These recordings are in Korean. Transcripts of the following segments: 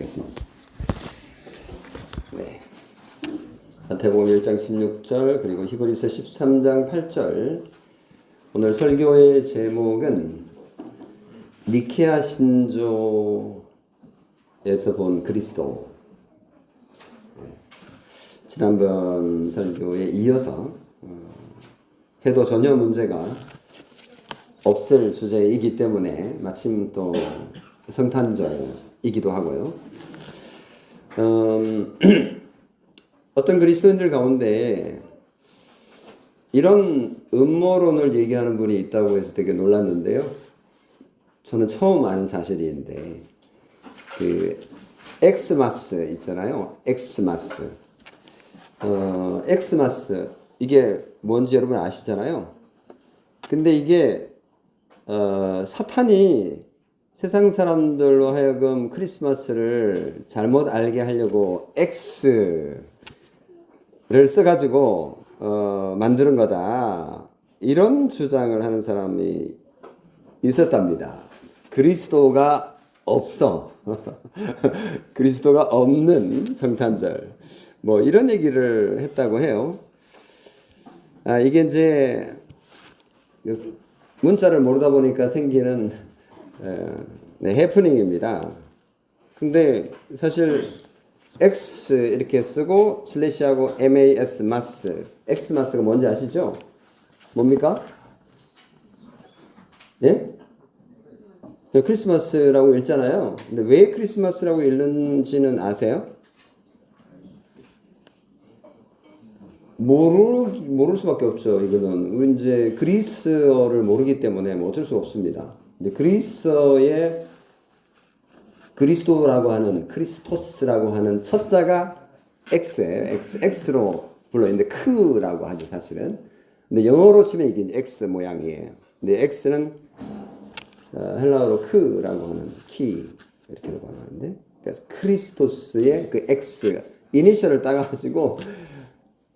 겠습니다. 네. 마태복음 1장 16절 그리고 히브리서 13장 8절. 오늘 설교의 제목은 니케아 신조에서 본 그리스도. 지난번 설교에 이어서 해도 전혀 문제가 없을 주제이기 때문에 마침 또 성탄절이기도 하고요. 어떤 그리스도인들 가운데 이런 음모론을 얘기하는 분이 있다고 해서 되게 놀랐는데요. 저는 처음 아는 사실인데 그 엑스마스 있잖아요. 엑스마스. 엑스마스 이게 뭔지 여러분 아시잖아요. 근데 이게 사탄이 세상 사람들로 하여금 크리스마스를 잘못 알게 하려고 X를 써가지고 만드는 거다. 이런 주장을 하는 사람이 있었답니다. 그리스도가 없어. 그리스도가 없는 성탄절. 뭐 이런 얘기를 했다고 해요. 이게 이제 문자를 모르다 보니까 생기는 해프닝입니다. 근데 사실 X 이렇게 쓰고 슬래시하고 MAS 마스, X 마스가 뭔지 아시죠? 뭡니까? 예? 크리스마스라고 읽잖아요. 근데 왜 크리스마스라고 읽는지는 아세요? 모를 수밖에 없죠. 이거는 이제 그리스어를 모르기 때문에 뭐 어쩔 수 없습니다. 근데 그리스어의 그리스도라고 하는 크리스토스라고 하는 첫자가 X예요. X로 불러있는데 크라고 하죠, 사실은. 근데 영어로 치면 이게 X 모양이에요. 근데 X는 헬라어로 크라고 하는 키 이렇게 말하는데, 그래서 크리스토스의 그 X 이니셜을 따가지고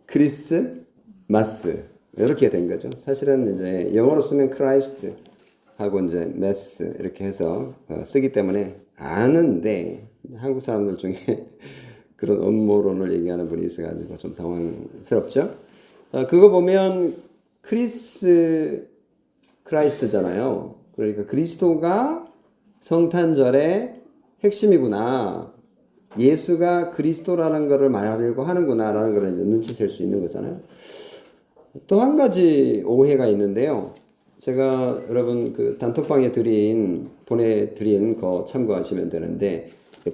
크리스마스 이렇게 된 거죠. 사실은 이제 영어로 쓰면 크라이스트 하고 이제 메스 이렇게 해서 쓰기 때문에 아는데 한국 사람들 중에 그런 음모론을 얘기하는 분이 있어가지고 좀 당황스럽죠. 그거 보면 크라이스트잖아요. 그러니까 그리스도가 성탄절의 핵심이구나. 예수가 그리스도라는 것을 말하려고 하는구나라는 걸 눈치챌 수 있는 거잖아요. 또 한 가지 오해가 있는데요. 제가 여러분 그 단톡방에 보내드린 거 참고하시면 되는데,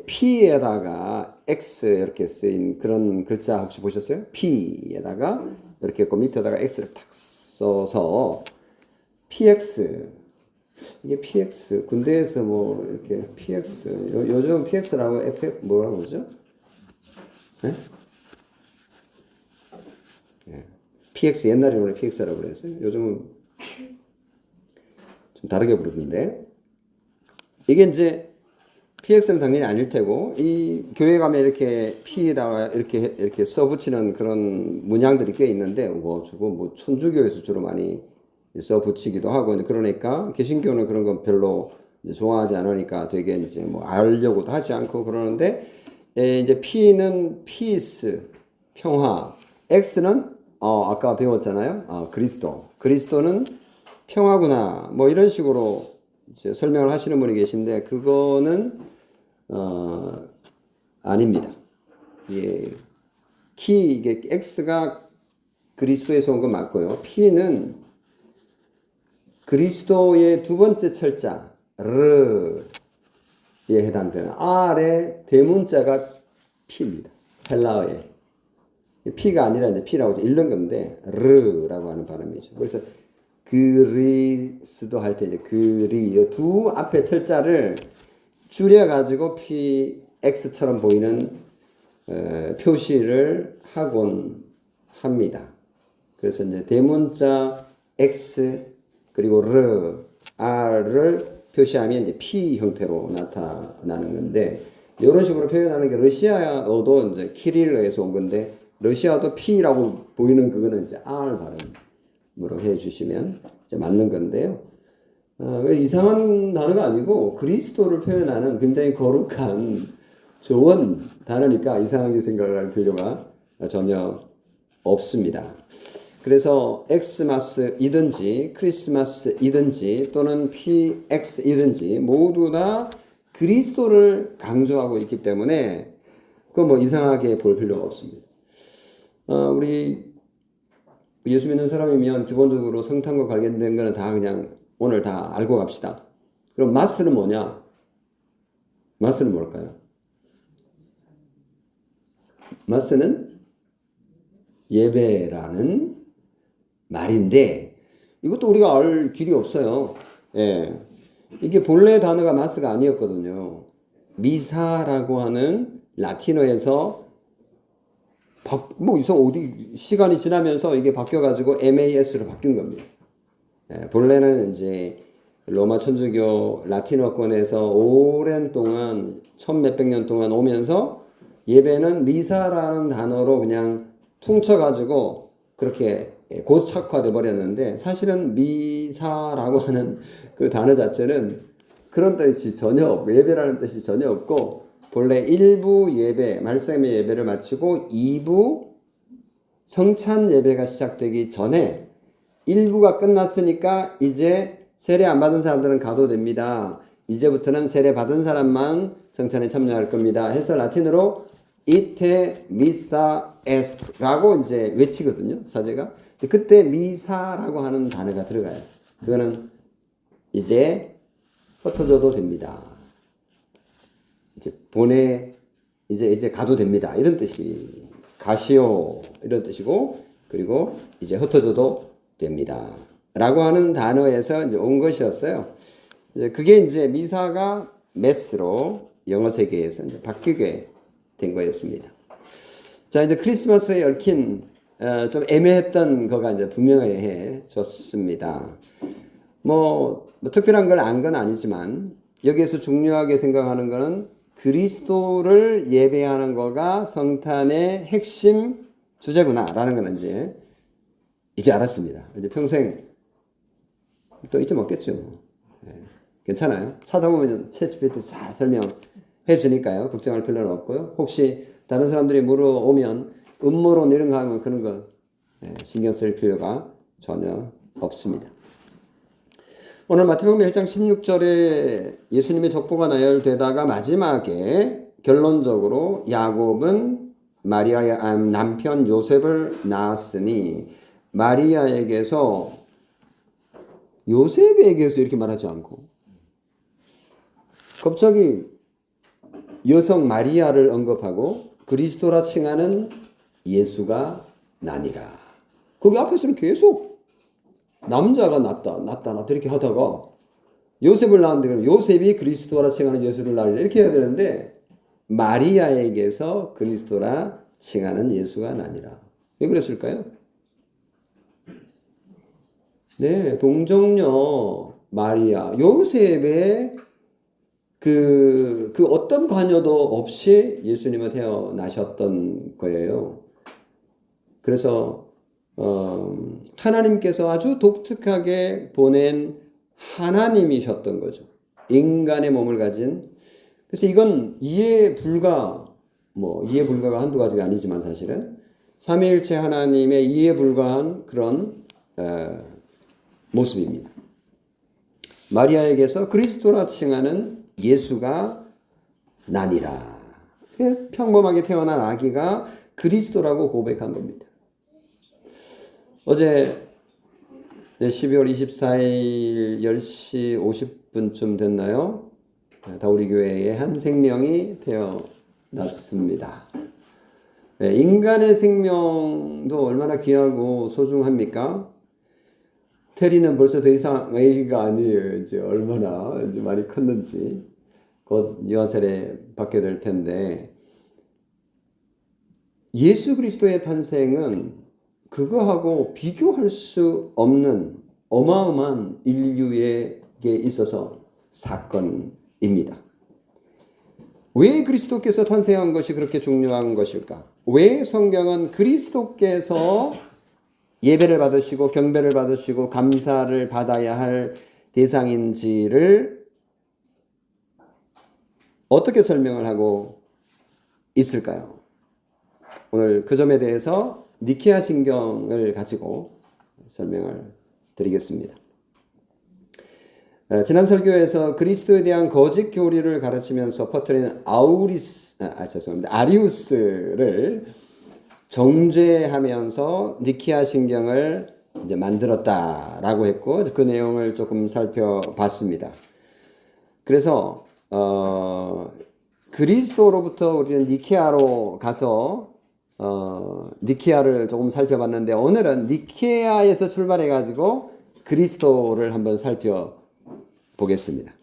P에다가 X 이렇게 쓰인 그런 글자 혹시 보셨어요? P에다가 이렇게 그 밑에다가 X를 탁 써서 PX. 이게 PX 군대에서 뭐 이렇게 PX 요즘 PX라고 FF 뭐라고 그러죠? 네? 네. PX 옛날에는 원래 PX라고 그랬어요. 요즘은 좀 다르게 부르는데, 이게 이제 PX는 당연히 아닐 테고, 이 교회 가면 이렇게 P에다가 이렇게 써붙이는 그런 문양들이 꽤 있는데, 뭐 천주교에서 주로 많이 써붙이기도 하고, 그러니까 개신교는 그런 건 별로 좋아하지 않으니까 되게 이제 뭐 알려고도 하지 않고 그러는데, 이제 P는 peace, 평화, X는 아까 배웠잖아요. 그리스도는 평화구나. 뭐 이런 식으로 이제 설명을 하시는 분이 계신데, 그거는 아닙니다. 이게 X가 그리스도에서 온 건 맞고요. P는 그리스도의 두 번째 철자 르에 해당되는 R의 대문자가 P입니다. 헬라어에 P가 아니라 이제 P라고 읽는 건데 르라고 하는 발음이죠. 그래서 그리스도 할 때 이제 두 앞에 철자를 줄여가지고 PX처럼 보이는 표시를 하곤 합니다. 그래서 이제 대문자 X 그리고 R을 표시하면 이제 P 형태로 나타나는 건데, 이런 식으로 표현하는 게 러시아어도 이제 키릴러에서 온 건데, 러시아도 P라고 보이는 그거는 이제 R 발음으로 해주시면 이제 맞는 건데요. 이상한 단어가 아니고 그리스도를 표현하는 굉장히 거룩한 좋은 단어니까 이상하게 생각할 필요가 전혀 없습니다. 그래서 엑스마스이든지 크리스마스이든지 또는 PX이든지 모두 다 그리스도를 강조하고 있기 때문에 그건 뭐 이상하게 볼 필요가 없습니다. 우리 예수 믿는 사람이면 기본적으로 성탄과 관련된 거는 다 그냥 오늘 다 알고 갑시다. 그럼 마스는 뭐냐? 마스는 뭘까요? 마스는 예배라는 말인데 이것도 우리가 알 길이 없어요. 예. 이게 본래 단어가 마스가 아니었거든요. 미사라고 하는 라틴어에서 어디 시간이 지나면서 이게 바뀌어가지고 MAS로 바뀐 겁니다. 예, 본래는 이제 로마 천주교 라틴어권에서 오랜 동안 천몇백 년 동안 오면서 예배는 미사라는 단어로 그냥 퉁쳐가지고 그렇게 고착화돼 버렸는데 사실은 미사라고 하는 그 단어 자체는 그런 뜻이 전혀 없고 예배라는 뜻이 전혀 없고 본래 1부 예배, 말씀의 예배를 마치고 2부 성찬 예배가 시작되기 전에 1부가 끝났으니까 이제 세례 안 받은 사람들은 가도 됩니다. 이제부터는 세례 받은 사람만 성찬에 참여할 겁니다. 해서 라틴어로 이테 미사 에스트라고 이제 외치거든요. 사제가. 그때 미사라고 하는 단어가 들어가요. 그거는 이제 흩어져도 됩니다. 이제 가도 됩니다. 이런 뜻이 가시오 이런 뜻이고 그리고 이제 흩어져도 됩니다. 라고 하는 단어에서 이제 온 것이었어요. 그게 이제 미사가 메스로 영어 세계에서 이제 바뀌게 된 거였습니다. 자, 이제 크리스마스에 얽힌 좀 애매했던 거가 이제 분명해졌습니다. 뭐 특별한 걸 안 건 아니지만 여기에서 중요하게 생각하는 거는 그리스도를 예배하는 거가 성탄의 핵심 주제구나라는 거는 이제 알았습니다. 이제 평생 또 잊어먹겠죠. 네, 괜찮아요. 찾아보면 챗GPT 다 설명해 주니까요. 걱정할 필요는 없고요. 혹시 다른 사람들이 물어오면 음모론 이런 거 하면 그런 거 신경 쓸 필요가 전혀 없습니다. 오늘 마태복음 1장 16절에 예수님의 족보가 나열되다가 마지막에 결론적으로 야곱은 마리아의 남편 요셉을 낳았으니 마리아에게서 요셉에게서 이렇게 말하지 않고 갑자기 여성 마리아를 언급하고 그리스도라 칭하는 예수가 나니라. 거기 앞에서는 계속 남자가 낫다 이렇게 하다가 요셉을 낳았는데 그럼 요셉이 그리스도라 칭하는 예수를 낳으려 이렇게 해야 되는데 마리아에게서 그리스도라 칭하는 예수가 나니라. 왜 그랬을까요? 네, 동정녀 마리아 요셉의 그 어떤 관여도 없이 예수님은 태어나셨던 거예요. 그래서 하나님께서 아주 독특하게 보낸 하나님이셨던 거죠. 인간의 몸을 가진. 그래서 이건 이해 불가가 한두 가지가 아니지만 사실은 삼위일체 하나님의 이해 불가한 그런 모습입니다. 마리아에게서 그리스도라 칭하는 예수가 나니라. 평범하게 태어난 아기가 그리스도라고 고백한 겁니다. 어제 12월 24일 10시 50분쯤 됐나요? 다우리 교회에 한 생명이 태어났습니다. 인간의 생명도 얼마나 귀하고 소중합니까? 테리는 벌써 더 이상 아기가 아니에요. 이제 얼마나 이제 많이 컸는지 곧 유아세례 받게 될 텐데 예수 그리스도의 탄생은 그거하고 비교할 수 없는 어마어마한 인류에게 있어서 사건입니다. 왜 그리스도께서 탄생한 것이 그렇게 중요한 것일까? 왜 성경은 그리스도께서 예배를 받으시고 경배를 받으시고 감사를 받아야 할 대상인지를 어떻게 설명을 하고 있을까요? 오늘 그 점에 대해서 니케아 신경을 가지고 설명을 드리겠습니다. 지난 설교에서 그리스도에 대한 거짓 교리를 가르치면서 퍼뜨린 아리우스를 정죄하면서 니케아 신경을 이제 만들었다라고 했고, 그 내용을 조금 살펴봤습니다. 그래서 그리스도로부터 우리는 니케아로 가서 니케아를 조금 살펴봤는데, 오늘은 니케아에서 출발해 가지고 그리스도를 한번 살펴보겠습니다.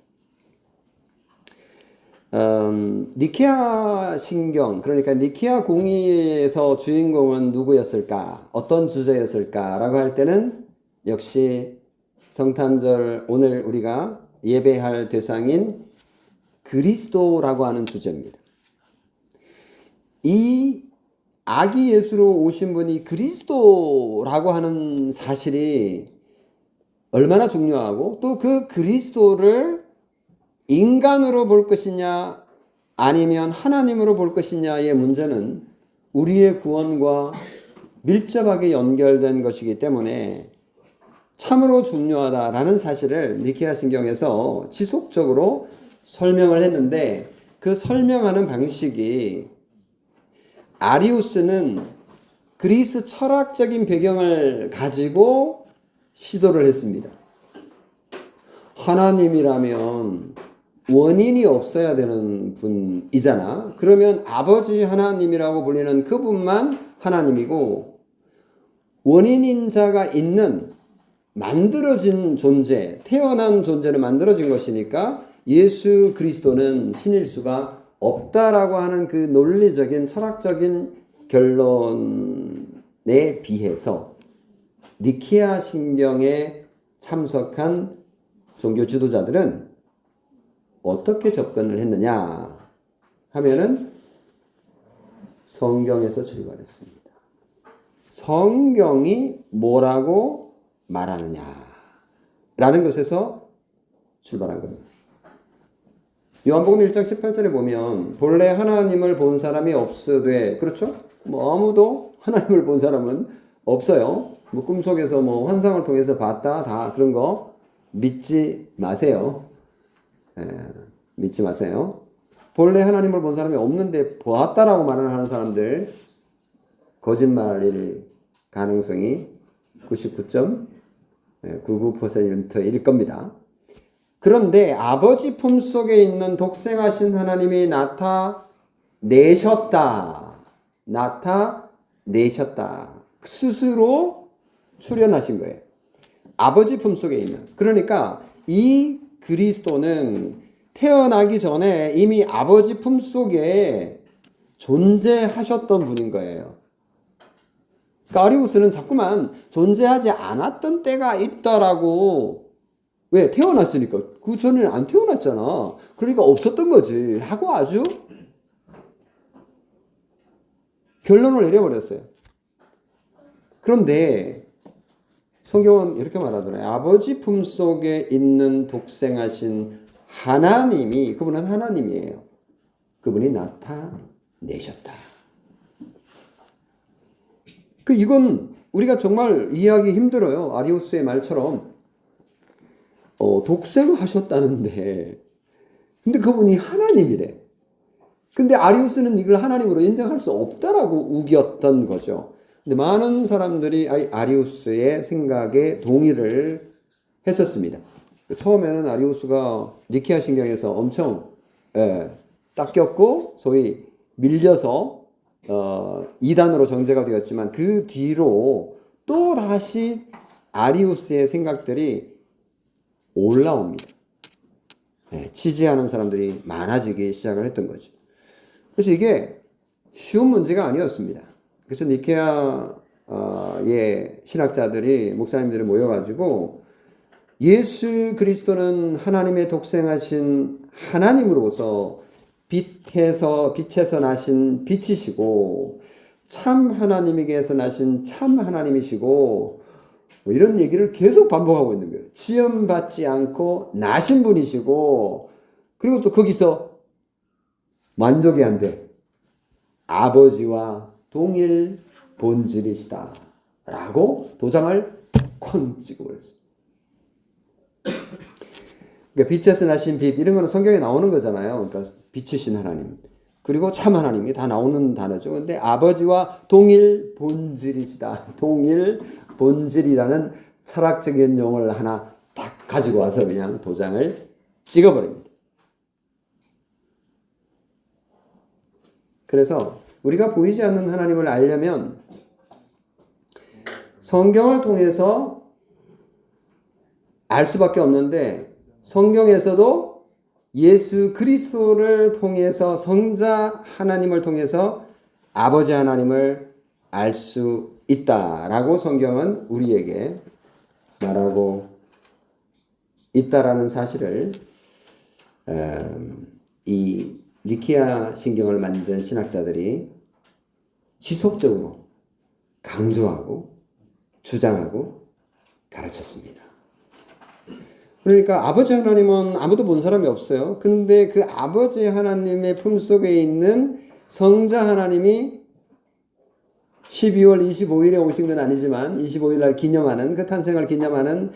니케아 신경, 그러니까 니케아 공의에서 주인공은 누구였을까? 어떤 주제였을까라고 할 때는 역시 성탄절 오늘 우리가 예배할 대상인 그리스도라고 하는 주제입니다. 이 아기 예수로 오신 분이 그리스도라고 하는 사실이 얼마나 중요하고, 또 그 그리스도를 인간으로 볼 것이냐 아니면 하나님으로 볼 것이냐의 문제는 우리의 구원과 밀접하게 연결된 것이기 때문에 참으로 중요하다라는 사실을 니케아 신경에서 지속적으로 설명을 했는데, 그 설명하는 방식이 아리우스는 그리스 철학적인 배경을 가지고 시도를 했습니다. 하나님이라면 원인이 없어야 되는 분이잖아. 그러면 아버지 하나님이라고 불리는 그분만 하나님이고, 원인인 자가 있는 만들어진 존재, 태어난 존재는 만들어진 것이니까 예수 그리스도는 신일 수가 없다라고 하는 그 논리적인 철학적인 결론에 비해서 니케아 신경에 참석한 종교 지도자들은 어떻게 접근을 했느냐 하면은 성경에서 출발했습니다. 성경이 뭐라고 말하느냐 라는 것에서 출발한 겁니다. 요한복음 1장 18절에 보면 본래 하나님을 본 사람이 없으되, 그렇죠? 뭐 아무도 하나님을 본 사람은 없어요. 뭐 꿈속에서 뭐 환상을 통해서 봤다, 다 그런 거 믿지 마세요. 믿지 마세요. 본래 하나님을 본 사람이 없는데 보았다라고 말을 하는 사람들, 거짓말일 가능성이 99.99%일 겁니다. 그런데 아버지 품속에 있는 독생하신 하나님이 나타내셨다. 스스로 출현하신 거예요. 아버지 품속에 있는. 그러니까 이 그리스도는 태어나기 전에 이미 아버지 품속에 존재하셨던 분인 거예요. 그러니까 아리우스는 자꾸만 존재하지 않았던 때가 있다라고, 왜? 태어났으니까. 그 전에는 안 태어났잖아. 그러니까 없었던 거지 라고 아주 결론을 내려버렸어요. 그런데 성경은 이렇게 말하잖아요. 아버지 품속에 있는 독생하신 하나님이, 그분은 하나님이에요. 그분이 나타내셨다. 이건 우리가 정말 이해하기 힘들어요. 아리우스의 말처럼 독생하셨다는데, 근데 그분이 하나님이래. 근데 아리우스는 이걸 하나님으로 인정할 수 없다라고 우겼던 거죠. 근데 많은 사람들이 아리우스의 생각에 동의를 했었습니다. 처음에는 아리우스가 니케아 신경에서 엄청 닦였고 소위 밀려서 이단으로 정죄가 되었지만, 그 뒤로 또 다시 아리우스의 생각들이 올라옵니다. 지지하는 사람들이 많아지기 시작을 했던 거죠. 그래서 이게 쉬운 문제가 아니었습니다. 그래서 니케아의 신학자들이, 목사님들이 모여가지고 예수 그리스도는 하나님의 독생하신 하나님으로서 빛에서 나신 빛이시고 참 하나님에게서 나신 참 하나님이시고, 뭐 이런 얘기를 계속 반복하고 있는 거예요. 지음받지 않고 나신 분이시고, 그리고 또 거기서 만족이 안 돼. 아버지와 동일 본질이시다 라고 도장을 콘 찍어 버렸어요. 그러니까 빛에서 나신 빛 이런 거는 성경에 나오는 거잖아요. 그러니까 빛이신 하나님 그리고 참 하나님이 다 나오는 단어죠. 근데 아버지와 동일 본질이시다. 동일 본질이라는 철학적인 용어를 하나 딱 가지고 와서 그냥 도장을 찍어버립니다. 그래서 우리가 보이지 않는 하나님을 알려면 성경을 통해서 알 수밖에 없는데 성경에서도 예수 그리스도를 통해서 성자 하나님을 통해서 아버지 하나님을 알 수 있다라고 성경은 우리에게 말하고 있다라는 사실을 이 니케아 신경을 만든 신학자들이 지속적으로 강조하고 주장하고 가르쳤습니다. 그러니까 아버지 하나님은 아무도 본 사람이 없어요. 근데 그 아버지 하나님의 품속에 있는 성자 하나님이 12월 25일에 오신 건 아니지만 25일 날 기념하는 그 탄생을 기념하는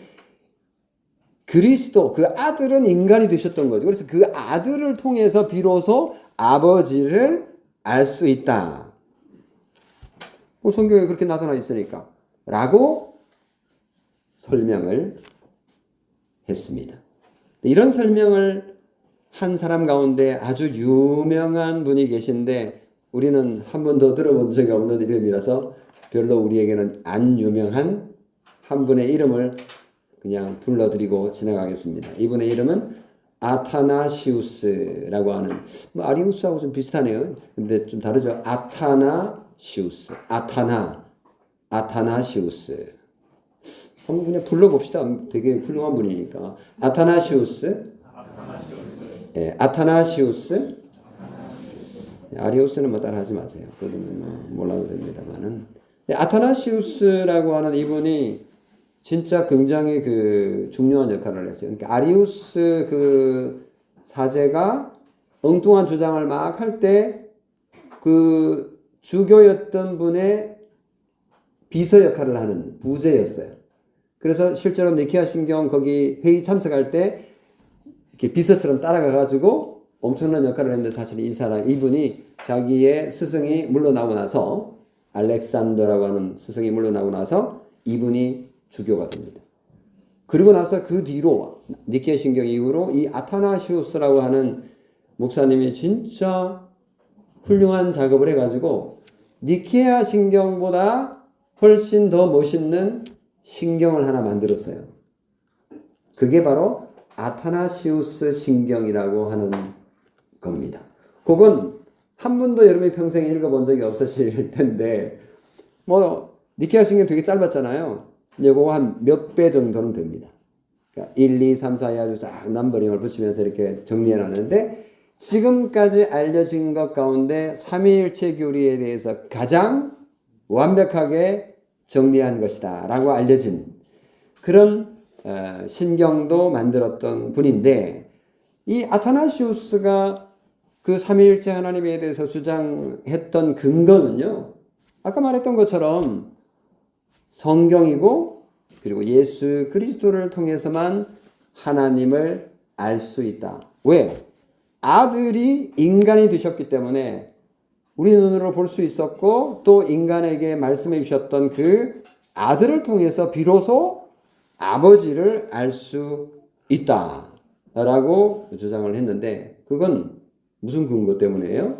그리스도 그 아들은 인간이 되셨던 거죠. 그래서 그 아들을 통해서 비로소 아버지를 알 수 있다. 성경에 그렇게 나타나 있으니까 라고 설명을 했습니다. 이런 설명을 한 사람 가운데 아주 유명한 분이 계신데 우리는 한 번도 들어본 적이 없는 이름이라서 별로 우리에게는 안 유명한 한 분의 이름을 그냥 불러드리고 지나가겠습니다. 이분의 이름은 아타나시우스라고 하는 아리우스하고 좀 비슷하네요. 근데 좀 다르죠. 아타나시우스. 아타나시우스. 한번 그냥 불러봅시다. 되게 훌륭한 분이니까. 아타나시우스. 예, 아타나시우스. 아리우스는 뭐 따라하지 마세요. 그거는 뭐 몰라도 됩니다만은. 아타나시우스라고 하는 이분이 진짜 굉장히 그 중요한 역할을 했어요. 그러니까 아리우스 그 사제가 엉뚱한 주장을 막 할 때 그 주교였던 분의 비서 역할을 하는 부제였어요. 그래서 실제로 니케아 신경 거기 회의 참석할 때 이렇게 비서처럼 따라가 가지고 엄청난 역할을 했는데 사실 이분이 자기의 스승이 물러나고 나서 알렉산더라고 하는 스승이 물러나고 나서 이분이 주교가 됩니다. 그리고 나서 그 뒤로 니케아 신경 이후로 이 아타나시우스라고 하는 목사님이 진짜 훌륭한 작업을 해가지고 니케아 신경보다 훨씬 더 멋있는 신경을 하나 만들었어요. 그게 바로 아타나시우스 신경이라고 하는 겁니다. 그건 한 번도 여러분이 평생에 읽어본 적이 없으실 텐데 뭐 니케아 신경 되게 짧았잖아요. 이거 한 몇 배 정도는 됩니다. 그러니까 1, 2, 3, 4에 아주 쫙 넘버링을 붙이면서 이렇게 정리해 놨는데 지금까지 알려진 것 가운데 삼위일체 교리에 대해서 가장 완벽하게 정리한 것이다 라고 알려진 그런 신경도 만들었던 분인데 이 아타나시우스가 그 삼위일체 하나님에 대해서 주장했던 근거는요. 아까 말했던 것처럼 성경이고 그리고 예수 그리스도를 통해서만 하나님을 알 수 있다. 왜? 아들이 인간이 되셨기 때문에 우리 눈으로 볼 수 있었고 또 인간에게 말씀해 주셨던 그 아들을 통해서 비로소 아버지를 알 수 있다라고 주장을 했는데 그건 무슨 근거 때문이에요?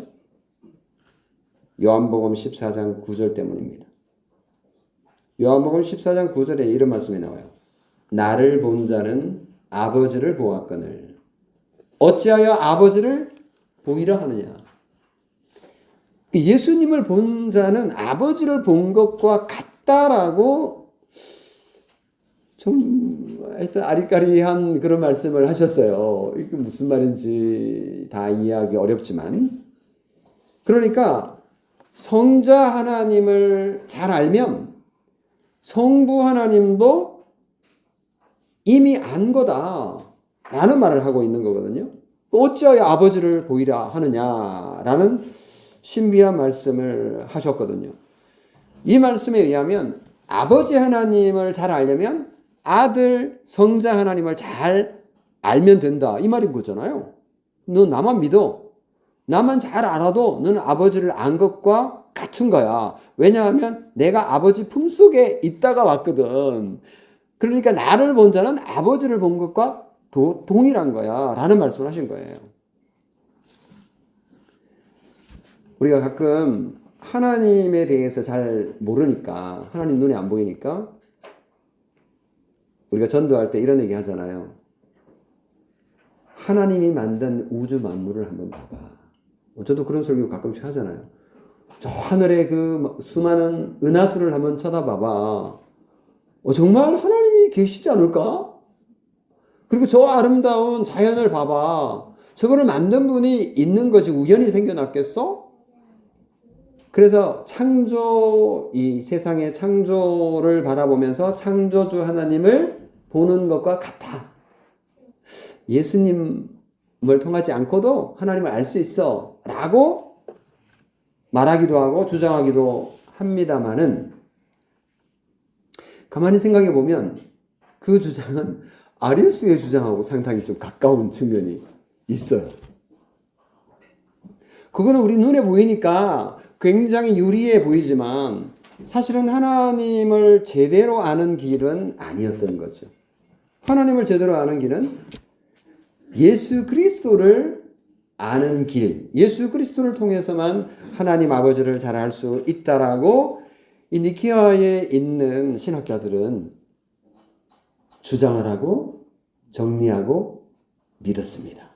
요한복음 14장 9절 때문입니다. 요한복음 14장 9절에 이런 말씀이 나와요. 나를 본 자는 아버지를 보았거늘 어찌하여 아버지를 보이려 하느냐. 예수님을 본 자는 아버지를 본 것과 같다라고 좀 하여튼 아리까리한 그런 말씀을 하셨어요. 이게 무슨 말인지 다 이해하기 어렵지만 그러니까 성자 하나님을 잘 알면 성부 하나님도 이미 안 거다 라는 말을 하고 있는 거거든요. 어찌하여 아버지를 보이라 하느냐라는 신비한 말씀을 하셨거든요. 이 말씀에 의하면 아버지 하나님을 잘 알려면 아들 성자 하나님을 잘 알면 된다. 이 말인 거잖아요. 너 나만 믿어. 나만 잘 알아도 너는 아버지를 안 것과 같은 거야. 왜냐하면 내가 아버지 품속에 있다가 왔거든. 그러니까 나를 본 자는 아버지를 본 것과 동일한 거야. 라는 말씀을 하신 거예요. 우리가 가끔 하나님에 대해서 잘 모르니까, 하나님 눈에 안 보이니까 우리가 전도할 때 이런 얘기 하잖아요. 하나님이 만든 우주 만물을 한번 봐봐. 저도 그런 설교 가끔씩 하잖아요. 저 하늘의 그 수많은 은하수를 한번 쳐다봐봐. 정말 하나님이 계시지 않을까? 그리고 저 아름다운 자연을 봐봐. 저거를 만든 분이 있는 거지 우연히 생겨났겠어? 그래서 이 세상의 창조를 바라보면서 창조주 하나님을 보는 것과 같아. 예수님을 통하지 않고도 하나님을 알 수 있어 라고 말하기도 하고 주장하기도 합니다마는, 가만히 생각해 보면 그 주장은 아리우스의 주장하고 상당히 좀 가까운 측면이 있어요. 그거는 우리 눈에 보이니까 굉장히 유리해 보이지만 사실은 하나님을 제대로 아는 길은 아니었던 거죠. 하나님을 제대로 아는 길은 예수 그리스도를 아는 길, 예수 그리스도를 통해서만 하나님 아버지를 잘 알 수 있다라고 이 니케아에 있는 신학자들은 주장을 하고 정리하고 믿었습니다.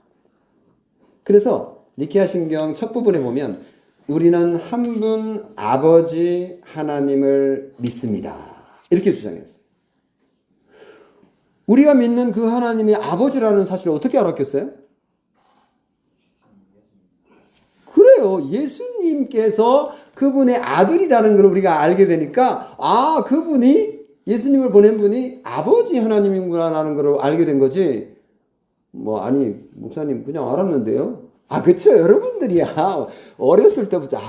그래서 니케아 신경 첫 부분에 보면 우리는 한 분 아버지 하나님을 믿습니다. 이렇게 주장했어요. 우리가 믿는 그 하나님이 아버지라는 사실을 어떻게 알았겠어요? 그래요. 예수님께서 그분의 아들이라는 걸 우리가 알게 되니까, 그분이, 예수님을 보낸 분이 아버지 하나님이구나라는 걸 알게 된 거지. 목사님 그냥 알았는데요. 그쵸. 여러분들이야. 어렸을 때부터,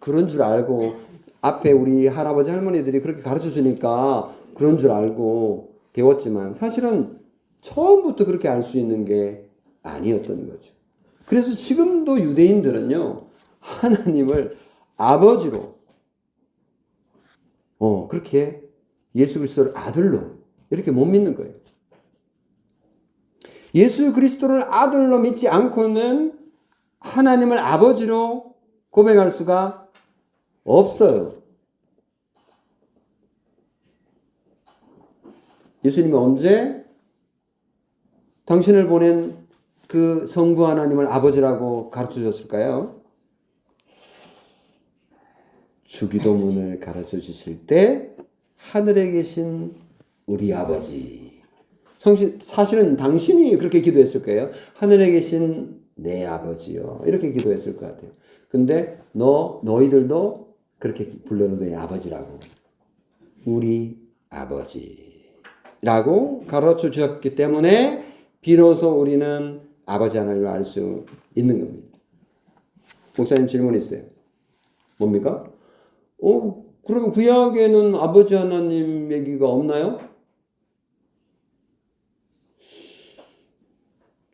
그런 줄 알고, 앞에 우리 할아버지 할머니들이 그렇게 가르쳐 주니까 그런 줄 알고 배웠지만, 사실은 처음부터 그렇게 알 수 있는 게 아니었던 거죠. 그래서 지금도 유대인들은요, 하나님을 아버지로, 그렇게 예수 그리스도를 아들로 이렇게 못 믿는 거예요. 예수 그리스도를 아들로 믿지 않고는 하나님을 아버지로 고백할 수가 없어요. 예수님이 언제 당신을 보낸 그 성부 하나님을 아버지라고 가르쳐 줬을까요? 주기도문을 가르쳐 주실 때 하늘에 계신 우리 아버지, 사실은 당신이 그렇게 기도했을 거예요. 하늘에 계신 내 아버지요, 이렇게 기도했을 것 같아요. 근데 너희들도 그렇게 불러도 돼. 아버지라고, 우리 아버지라고 가르쳐 주셨기 때문에 비로소 우리는 아버지 하나님을 알 수 있는 겁니다. 목사님 질문 있어요. 뭡니까? 그러면 구약에는 아버지 하나님 얘기가 없나요?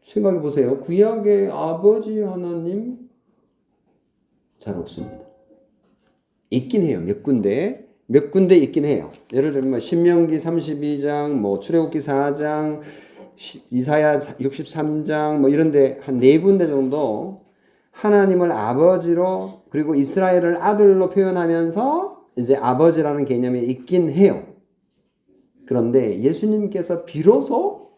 생각해 보세요. 구약에 아버지 하나님 잘 없습니다. 있긴 해요. 몇 군데 있긴 해요. 예를 들면 신명기 32장, 출애굽기 4장, 이사야 63장 이런데 한 4군데 정도 하나님을 아버지로, 그리고 이스라엘을 아들로 표현하면서 이제 아버지라는 개념이 있긴 해요. 그런데 예수님께서 비로소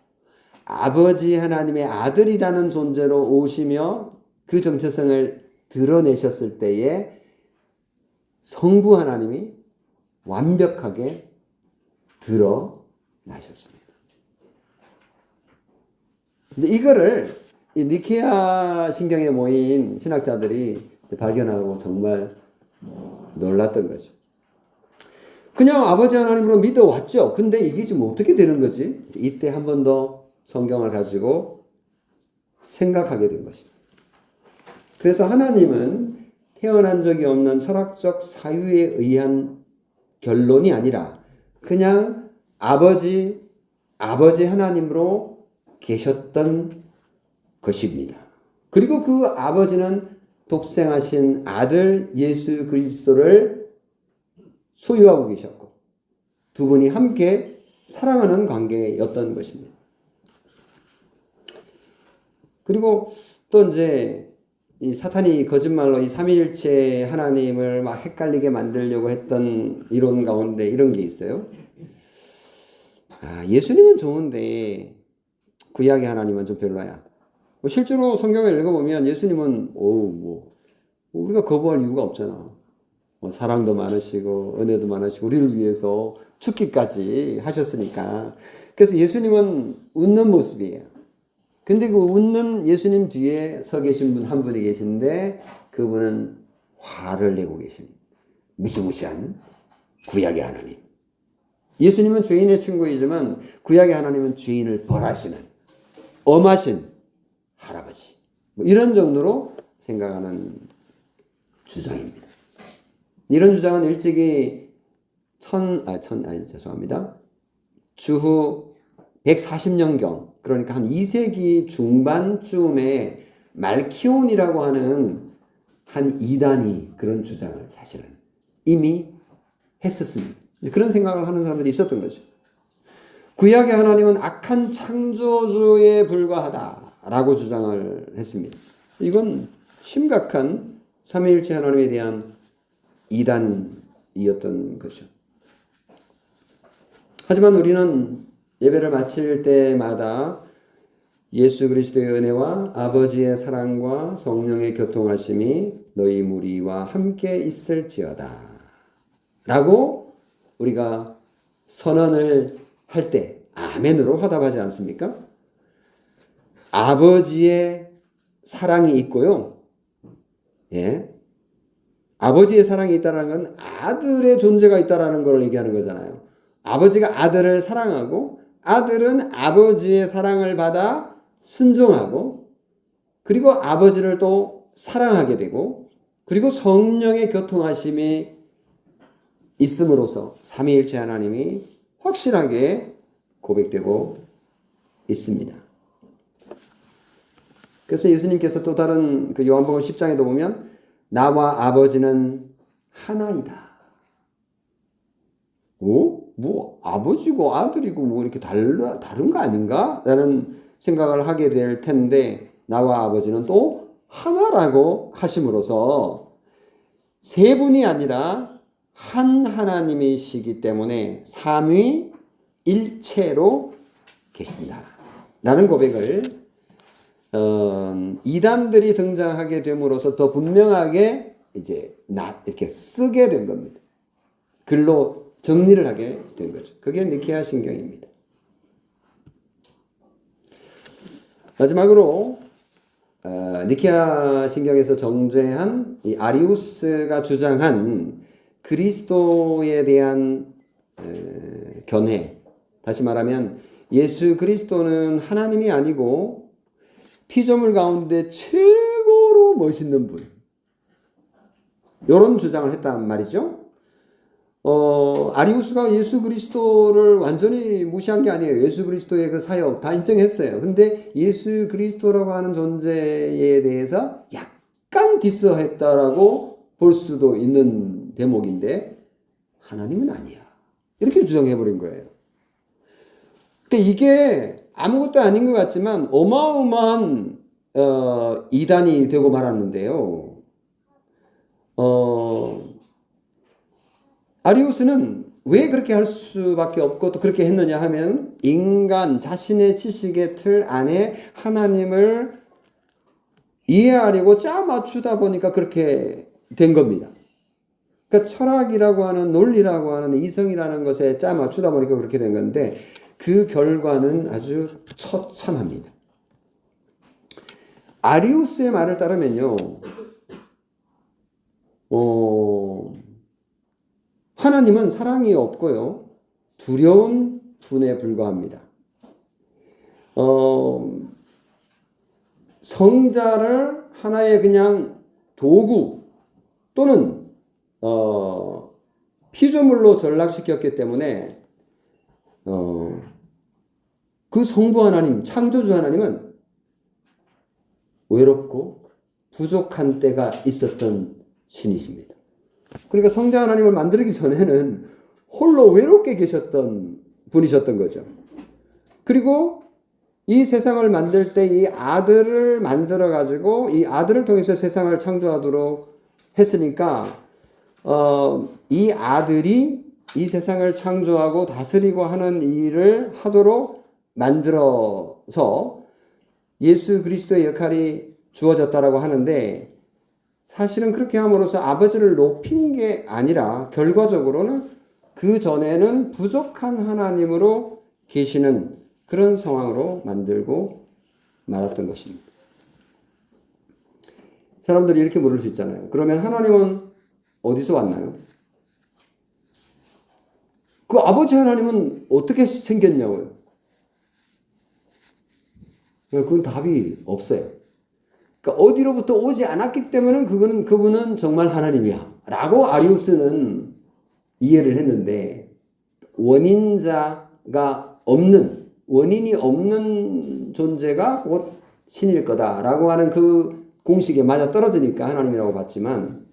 아버지 하나님의 아들이라는 존재로 오시며 그 정체성을 드러내셨을 때에 성부 하나님이 완벽하게 드러나셨습니다. 근데 이거를 이 니케아 신경에 모인 신학자들이 발견하고 정말 놀랐던 거죠. 그냥 아버지 하나님으로 믿어왔죠. 근데 이게 좀 어떻게 되는 거지? 이때 한 번 더 성경을 가지고 생각하게 된 것입니다. 그래서 하나님은 헤어난 적이 없는 철학적 사유에 의한 결론이 아니라 그냥 아버지 하나님으로 계셨던 것입니다. 그리고 그 아버지는 독생하신 아들 예수 그리스도를 소유하고 계셨고 두 분이 함께 사랑하는 관계였던 것입니다. 그리고 또 이제 이 사탄이 거짓말로 이 삼위일체 하나님을 막 헷갈리게 만들려고 했던 이론 가운데 이런 게 있어요. 예수님은 좋은데 구약의 하나님은 좀 별로야. 실제로 성경을 읽어보면 예수님은 우리가 거부할 이유가 없잖아. 사랑도 많으시고 은혜도 많으시고 우리를 위해서 죽기까지 하셨으니까. 그래서 예수님은 웃는 모습이에요. 근데 그 웃는 예수님 뒤에 서 계신 분 한 분이 계신데 그분은 화를 내고 계신 무시무시한 구약의 하나님. 예수님은 죄인의 친구이지만 구약의 하나님은 죄인을 벌하시는 엄하신 할아버지. 이런 정도로 생각하는 주장입니다. 이런 주장은 일찍이 주후 140년경, 그러니까 한 2세기 중반쯤에 말키온이라고 하는 한 이단이 그런 주장을 사실은 이미 했었습니다. 그런 생각을 하는 사람들이 있었던 거죠. 구약의 하나님은 악한 창조주에 불과하다라고 주장을 했습니다. 이건 심각한 삼위일체 하나님에 대한 이단이었던 것이죠. 하지만 우리는 예배를 마칠 때마다 예수 그리스도의 은혜와 아버지의 사랑과 성령의 교통하심이 너희 무리와 함께 있을지어다 라고 우리가 선언을 할 때 아멘으로 화답하지 않습니까? 아버지의 사랑이 있고요. 예. 아버지의 사랑이 있다는 건 아들의 존재가 있다는 걸 얘기하는 거잖아요. 아버지가 아들을 사랑하고 아들은 아버지의 사랑을 받아 순종하고 그리고 아버지를 또 사랑하게 되고 그리고 성령의 교통하심이 있음으로써 삼위일체 하나님이 확실하게 고백되고 있습니다. 그래서 예수님께서 또 다른 그 요한복음 10장에도 보면 나와 아버지는 하나이다. 뭐 아버지고 아들이고 뭐 이렇게 다른 거 아닌가? 라는 생각을 하게 될 텐데 나와 아버지는 또 하나라고 하심으로써 세 분이 아니라 한 하나님이시기 때문에 삼위일체로 계신다 라는 고백을 이단들이 등장하게 됨으로써 더 분명하게 이제 이렇게 쓰게 된 겁니다. 글로 정리를 하게 된 거죠. 그게 니케아 신경입니다. 마지막으로 니케아 신경에서 정죄한 이 아리우스가 주장한 그리스도에 대한 견해. 다시 말하면 예수 그리스도는 하나님이 아니고 피조물 가운데 최고로 멋있는 분. 이런 주장을 했단 말이죠. 아리우스가 예수 그리스도를 완전히 무시한 게 아니에요. 예수 그리스도의 그 사역 다 인정했어요. 근데 예수 그리스도라고 하는 존재에 대해서 약간 디스했다라고 볼 수도 있는 대목인데 하나님은 아니야. 이렇게 주장해버린 거예요. 그러니까 이게 아무것도 아닌 것 같지만 어마어마한 이단이 되고 말았는데요. 아리우스는 왜 그렇게 할 수밖에 없고 또 그렇게 했느냐 하면 인간 자신의 지식의 틀 안에 하나님을 이해하려고 짜 맞추다 보니까 그렇게 된 겁니다. 그러니까 철학이라고 하는 논리라고 하는 이성이라는 것에 짜 맞추다 보니까 그렇게 된 건데 그 결과는 아주 처참합니다. 아리우스의 말을 따르면요. 하나님은 사랑이 없고요. 두려운 분에 불과합니다. 성자를 하나의 그냥 도구, 또는 피조물로 전락시켰기 때문에 그 성부 하나님, 창조주 하나님은 외롭고 부족한 때가 있었던 신이십니다. 그러니까 성자 하나님을 만들기 전에는 홀로 외롭게 계셨던 분이셨던 거죠. 그리고 이 세상을 만들 때 이 아들을 만들어 가지고 이 아들을 통해서 세상을 창조하도록 했으니까 이 아들이 이 세상을 창조하고 다스리고 하는 일을 하도록 만들어서 예수 그리스도의 역할이 주어졌다라고 하는데, 사실은 그렇게 함으로써 아버지를 높인 게 아니라 결과적으로는 그 전에는 부족한 하나님으로 계시는 그런 상황으로 만들고 말았던 것입니다. 사람들이 이렇게 물을 수 있잖아요. 그러면 하나님은 어디서 왔나요? 그 아버지 하나님은 어떻게 생겼냐고요? 그건 답이 없어요. 그러니까 어디로부터 오지 않았기 때문에 그분은 정말 하나님이야 라고 아리우스는 이해를 했는데, 원인자가 없는, 원인이 없는 존재가 곧 신일 거다라고 하는 그 공식에 맞아 떨어지니까 하나님이라고 봤지만,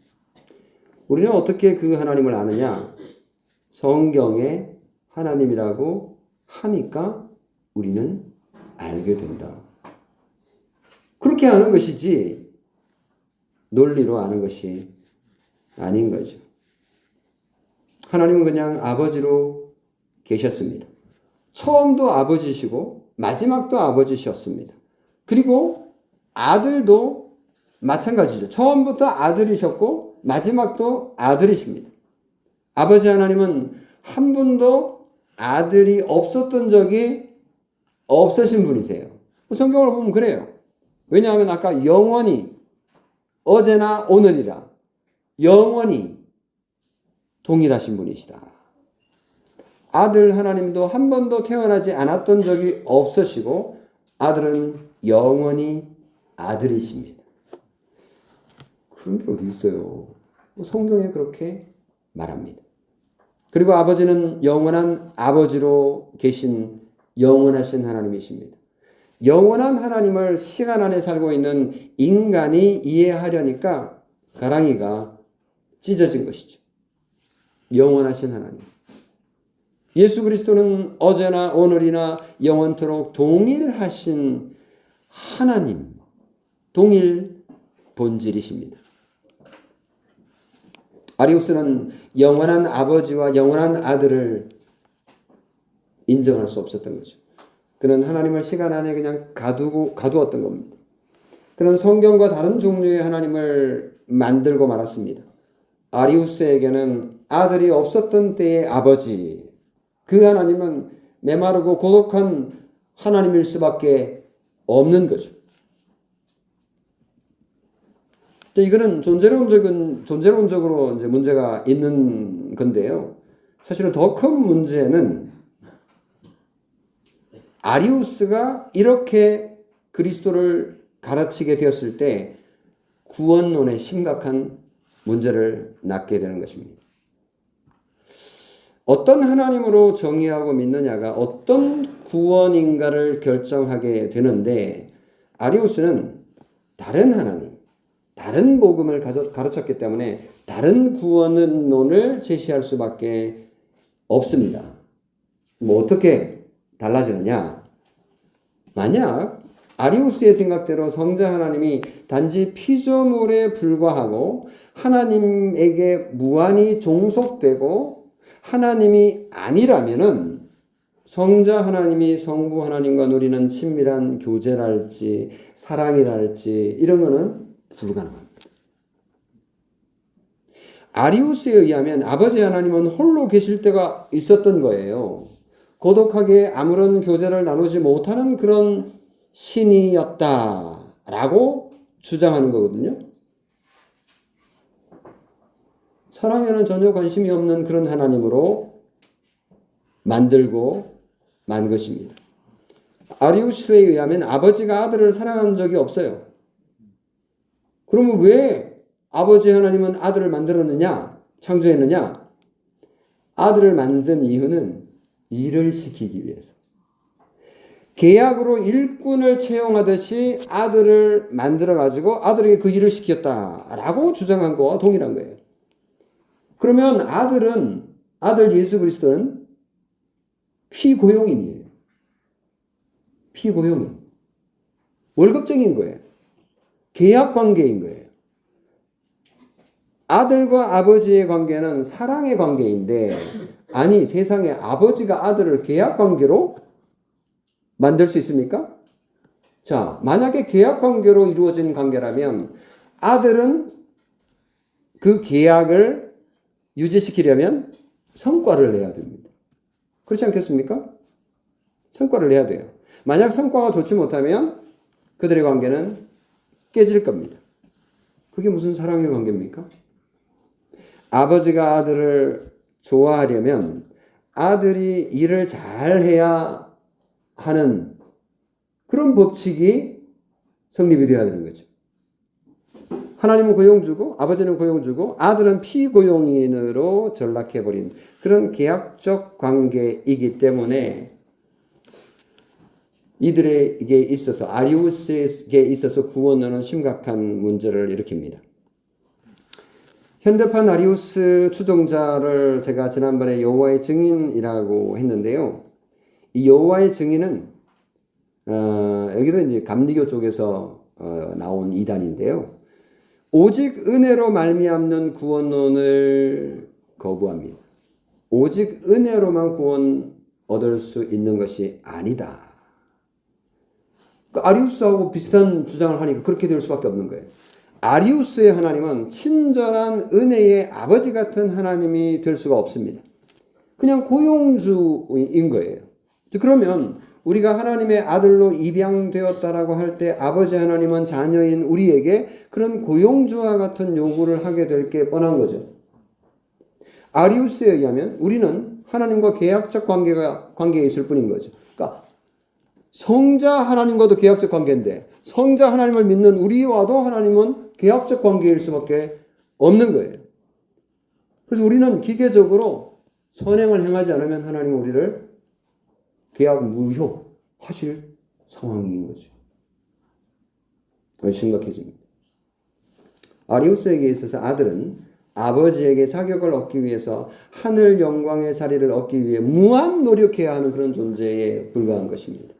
우리는 어떻게 그 하나님을 아느냐? 성경에 하나님이라고 하니까 우리는 알게 된다. 그렇게 아는 것이지 논리로 아는 것이 아닌 거죠. 하나님은 그냥 아버지로 계셨습니다. 처음도 아버지시고 마지막도 아버지셨습니다. 그리고 아들도 마찬가지죠. 처음부터 아들이셨고 마지막도 아들이십니다. 아버지 하나님은 한 분도 아들이 없었던 적이 없으신 분이세요. 성경을 보면 그래요. 왜냐하면 아까 영원히, 어제나 오늘이라 영원히 동일하신 분이시다. 아들 하나님도 한 번도 태어나지 않았던 적이 없으시고 아들은 영원히 아들이십니다. 그런 게 어디 있어요? 성경에 그렇게 말합니다. 그리고 아버지는 영원한 아버지로 계신 영원하신 하나님이십니다. 영원한 하나님을 시간 안에 살고 있는 인간이 이해하려니까 가랑이가 찢어진 것이죠. 영원하신 하나님. 예수 그리스도는 어제나 오늘이나 영원토록 동일하신 하나님, 동일 본질이십니다. 아리우스는 영원한 아버지와 영원한 아들을 인정할 수 없었던 거죠. 그는 하나님을 시간 안에 그냥 가두었던 겁니다. 그는 성경과 다른 종류의 하나님을 만들고 말았습니다. 아리우스에게는 아들이 없었던 때의 아버지, 그 하나님은 메마르고 고독한 하나님일 수밖에 없는 거죠. 이거는 존재론적으로 이제 문제가 있는 건데요. 사실은 더 큰 문제는 아리우스가 이렇게 그리스도를 가르치게 되었을 때 구원론에 심각한 문제를 낳게 되는 것입니다. 어떤 하나님으로 정의하고 믿느냐가 어떤 구원인가를 결정하게 되는데, 아리우스는 다른 하나님, 다른 복음을 가르쳤기 때문에 다른 구원론을 제시할 수밖에 없습니다. 어떻게 달라지느냐? 만약 아리우스의 생각대로 성자 하나님이 단지 피조물에 불과하고 하나님에게 무한히 종속되고 하나님이 아니라면은 성자 하나님이 성부 하나님과 누리는 친밀한 교제랄지 사랑이랄지 이런 거는 불가능합니다. 아리우스에 의하면 아버지 하나님은 홀로 계실 때가 있었던 거예요. 고독하게 아무런 교제를 나누지 못하는 그런 신이었다라고 주장하는 거거든요. 사랑에는 전혀 관심이 없는 그런 하나님으로 만들고 만 것입니다. 아리우스에 의하면 아버지가 아들을 사랑한 적이 없어요. 그러면 왜 아버지 하나님은 아들을 만들었느냐? 창조했느냐? 아들을 만든 이유는 일을 시키기 위해서. 계약으로 일꾼을 채용하듯이 아들을 만들어가지고 아들에게 그 일을 시켰다라고 주장한 거와 동일한 거예요. 그러면 아들 예수 그리스도는 피고용인이에요. 피고용인. 월급쟁이인 거예요. 계약 관계인 거예요. 아들과 아버지의 관계는 사랑의 관계인데, 아니, 세상에 아버지가 아들을 계약 관계로 만들 수 있습니까? 자, 만약에 계약 관계로 이루어진 관계라면 아들은 그 계약을 유지시키려면 성과를 내야 됩니다. 그렇지 않겠습니까? 성과를 내야 돼요. 만약 성과가 좋지 못하면 그들의 관계는 깨질 겁니다. 그게 무슨 사랑의 관계입니까? 아버지가 아들을 좋아하려면 아들이 일을 잘 해야 하는 그런 법칙이 성립이 되어야 되는 거죠. 하나님은 고용주고 아버지는 고용주고 아들은 피고용인으로 전락해버린 그런 계약적 관계이기 때문에 이들에게 있어서 아리우스에게 있어서 구원론은 심각한 문제를 일으킵니다. 현대판 아리우스 추종자를 제가 지난번에 여호와의 증인이라고 했는데요. 이 여호와의 증인은 여기도 이제 감리교 쪽에서 나온 이단인데요. 오직 은혜로 말미암는 구원론을 거부합니다. 오직 은혜로만 구원 얻을 수 있는 것이 아니다. 아리우스하고 비슷한 주장을 하니까 그렇게 될 수밖에 없는 거예요. 아리우스의 하나님은 친절한 은혜의 아버지 같은 하나님이 될 수가 없습니다. 그냥 고용주인 거예요. 그러면 우리가 하나님의 아들로 입양되었다라고 할 때 아버지 하나님은 자녀인 우리에게 그런 고용주와 같은 요구를 하게 될 게 뻔한 거죠. 아리우스에 의하면 우리는 하나님과 계약적 관계에 있을 뿐인 거죠. 그러니까 성자 하나님과도 계약적 관계인데 성자 하나님을 믿는 우리와도 하나님은 계약적 관계일 수밖에 없는 거예요. 그래서 우리는 기계적으로 선행을 행하지 않으면 하나님은 우리를 계약 무효하실 상황인 거죠. 심각해집니다. 아리우스에게 있어서 아들은 아버지에게 자격을 얻기 위해서 하늘 영광의 자리를 얻기 위해 무한 노력해야 하는 그런 존재에 불과한 것입니다.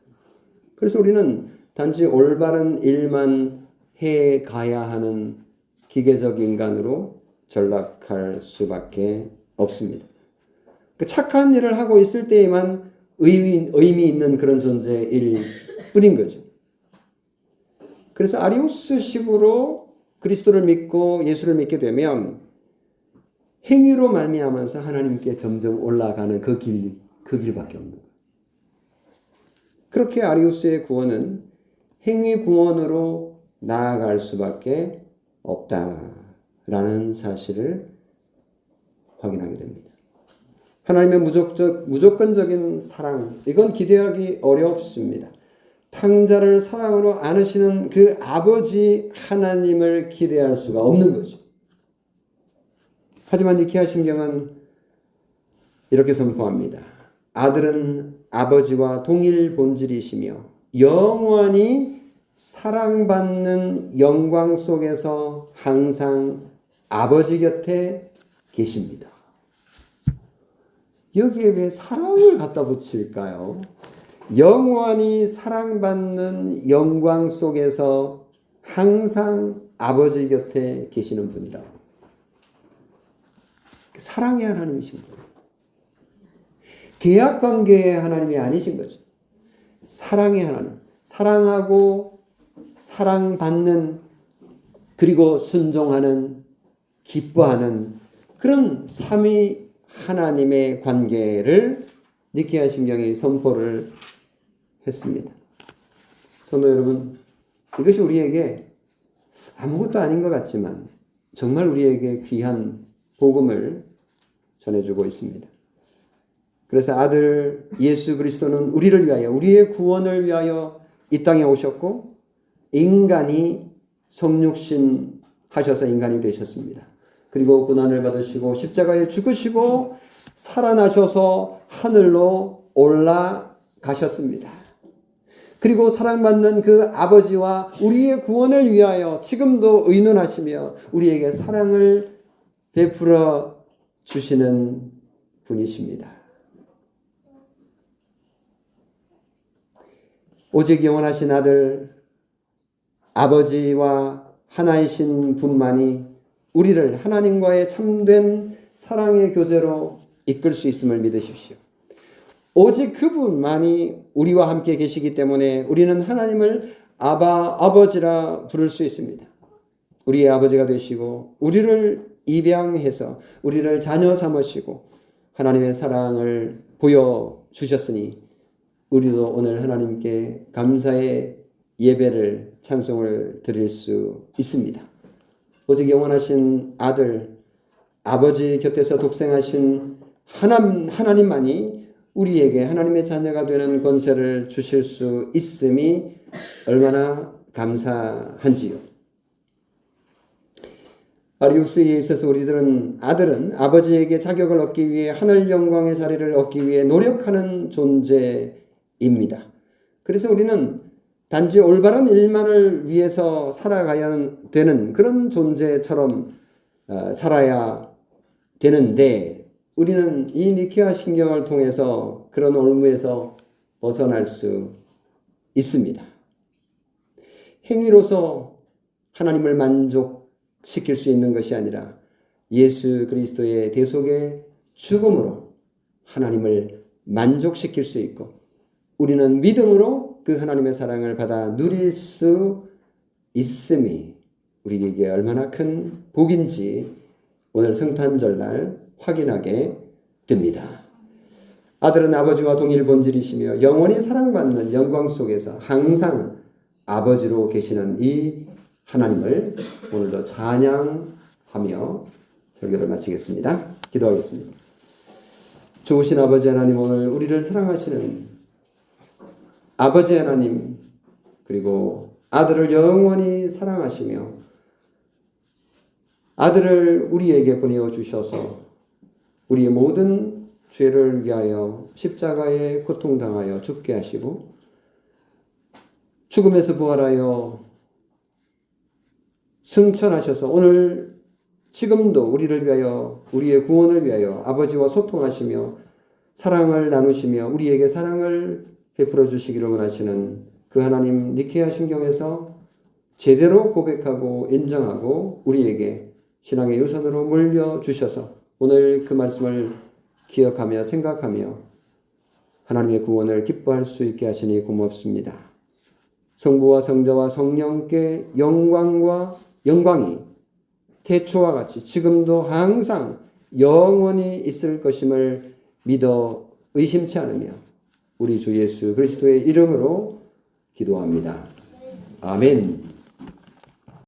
그래서 우리는 단지 올바른 일만 해 가야 하는 기계적 인간으로 전락할 수밖에 없습니다. 착한 일을 하고 있을 때에만 의미 있는 그런 존재일 뿐인 거죠. 그래서 아리우스식으로 그리스도를 믿고 예수를 믿게 되면 행위로 말미암아서 하나님께 점점 올라가는 그 길밖에 없는 거예요. 그렇게 아리우스의 구원은 행위 구원으로 나아갈 수밖에 없다라는 사실을 확인하게 됩니다. 하나님의 무조건적인 사랑, 이건 기대하기 어렵습니다. 탕자를 사랑으로 안으시는 그 아버지 하나님을 기대할 수가 없는 거죠. 하지만 니케아 신경은 이렇게 선포합니다. 아들은 아버지와 동일 본질이시며 영원히 사랑받는 영광 속에서 항상 아버지 곁에 계십니다. 여기에 왜 사랑을 갖다 붙일까요? 영원히 사랑받는 영광 속에서 항상 아버지 곁에 계시는 분이라고. 사랑의 하나님이신 거예요. 계약관계의 하나님이 아니신 거죠. 사랑의 하나님. 사랑하고 사랑받는 그리고 순종하는 기뻐하는 그런 삼위 하나님의 관계를 니케아 신경이 선포를 했습니다. 성도 여러분, 이것이 우리에게 아무것도 아닌 것 같지만 정말 우리에게 귀한 복음을 전해주고 있습니다. 그래서 아들 예수 그리스도는 우리를 위하여, 우리의 구원을 위하여 이 땅에 오셨고 인간이 성육신 하셔서 인간이 되셨습니다. 그리고 고난을 받으시고 십자가에 죽으시고 살아나셔서 하늘로 올라가셨습니다. 그리고 사랑받는 그 아버지와 우리의 구원을 위하여 지금도 의논하시며 우리에게 사랑을 베풀어 주시는 분이십니다. 오직 영원하신 아들 아버지와 하나이신 분만이 우리를 하나님과의 참된 사랑의 교제로 이끌 수 있음을 믿으십시오. 오직 그분만이 우리와 함께 계시기 때문에 우리는 하나님을 아버지라 부를 수 있습니다. 우리의 아버지가 되시고 우리를 입양해서 우리를 자녀 삼으시고 하나님의 사랑을 보여주셨으니 우리도 오늘 하나님께 감사의 예배를 찬송을 드릴 수 있습니다. 오직 영원하신 아들 아버지 곁에서 독생하신 하나님만이 우리에게 하나님의 자녀가 되는 권세를 주실 수 있음이 얼마나 감사한지요. 아리우스에 있어서 우리들은 아들은 아버지에게 자격을 얻기 위해 하늘 영광의 자리를 얻기 위해 노력하는 존재입니다. 그래서 우리는 단지 올바른 일만을 위해서 살아가야 되는 그런 존재처럼 살아야 되는데 우리는 이 니케아 신경을 통해서 그런 올무에서 벗어날 수 있습니다. 행위로서 하나님을 만족시킬 수 있는 것이 아니라 예수 그리스도의 대속의 죽음으로 하나님을 만족시킬 수 있고 우리는 믿음으로 그 하나님의 사랑을 받아 누릴 수 있음이 우리에게 얼마나 큰 복인지 오늘 성탄절날 확인하게 됩니다. 아들은 아버지와 동일 본질이시며 영원히 사랑받는 영광 속에서 항상 아버지로 계시는 이 하나님을 오늘도 찬양하며 설교를 마치겠습니다. 기도하겠습니다. 좋으신 아버지 하나님, 오늘 우리를 사랑하시는 아버지 하나님, 그리고 아들을 영원히 사랑하시며 아들을 우리에게 보내주셔서 우리의 모든 죄를 위하여 십자가에 고통당하여 죽게 하시고 죽음에서 부활하여 승천하셔서 오늘 지금도 우리를 위하여 우리의 구원을 위하여 아버지와 소통하시며 사랑을 나누시며 우리에게 사랑을 베풀어 주시기를 원하시는 그 하나님 니케아 신경에서 제대로 고백하고 인정하고 우리에게 신앙의 유산으로 물려주셔서 오늘 그 말씀을 기억하며 생각하며 하나님의 구원을 기뻐할 수 있게 하시니 고맙습니다. 성부와 성자와 성령께 영광이 태초와 같이 지금도 항상 영원히 있을 것임을 믿어 의심치 않으며 우리 주 예수 그리스도의 이름으로 기도합니다. 아멘.